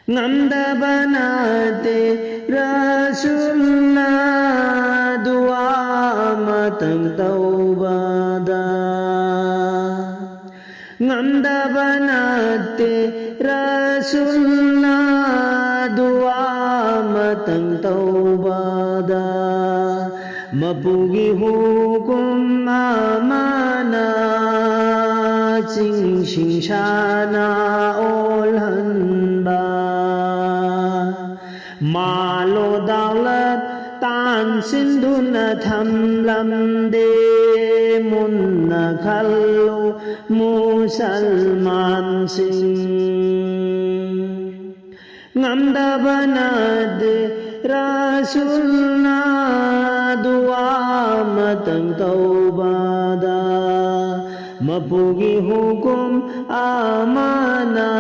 ngамdaba nate Rasulna dua matang taubada ngамdaba nate Rasulna dua matang taubada mapugi hukum amana ching sing shana olhan ba malo daulat tan sinduna tham lam de munna khallu musalman sing ngамdaba nate Rasulna dua matang taubada mapugi hukum amana